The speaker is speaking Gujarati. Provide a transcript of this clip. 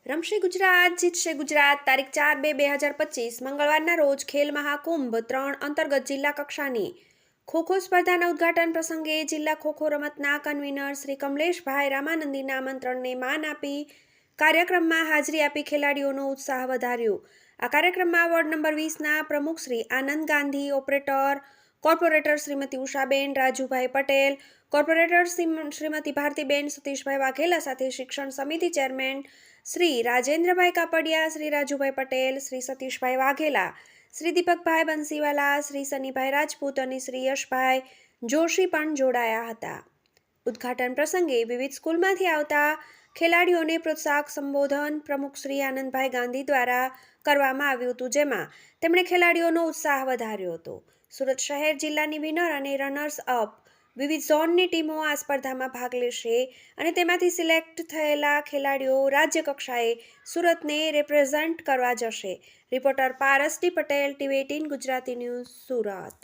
રમશે ગુજરાત, જીતશે ગુજરાત. તારીખ 4/2/2025 મંગળવારના રોજ ખેલ મહાકુંભ 3 અંતર્ગત જિલ્લા કક્ષાની ખોખો સ્પર્ધાના ઉદ્ઘાટન પ્રસંગે જિલ્લા ખોખો રમતના કન્વીનર શ્રી કમલેશભાઈ રામાનંદીના આમંત્રણને માન આપી કાર્યક્રમમાં હાજરી આપી ખેલાડીઓનો ઉત્સાહ વધાર્યો. આ કાર્યક્રમમાં વોર્ડ નંબર 20ના પ્રમુખ શ્રી આનંદ ગાંધી, કોર્પોરેટર શ્રીમતી ઉષાબેન રાજુભાઈ પટેલ, કોર્પોરેટર શ્રીમતી ભારતીબેન સતીશભાઈ વાઘેલા સાથે શિક્ષણ સમિતિ ચેરમેન શ્રી રાજેન્દ્રભાઈ કાપડિયા, શ્રી રાજુભાઈ પટેલ, શ્રી સતીશભાઈ વાઘેલા, શ્રી દીપકભાઈ બંસીવાલા, શ્રી સનીભાઈ રાજપૂત અને શ્રી યશભાઈ જોશી પણ જોડાયા હતા. ઉદ્ઘાટન પ્રસંગે વિવિધ સ્કૂલમાંથી આવતા ખેલાડીઓને પ્રોત્સાહક સંબોધન પ્રમુખ શ્રી આનંદભાઈ ગાંધી દ્વારા કરવામાં આવ્યું હતું, જેમાં તેમણે ખેલાડીઓનો ઉત્સાહ વધાર્યો હતો. સુરત શહેર જિલ્લાની વિનર અને રનર્સ અપ વિવિધ ઝોનની ટીમો આ સ્પર્ધામાં ભાગ લેશે અને તેમાંથી સિલેક્ટ થયેલા ખેલાડીઓ રાજ્ય કક્ષાએ સુરતને રિપ્રેઝન્ટ કરવા જશે. Reporter Paras D Patel, TV18 Gujarati news, Surat.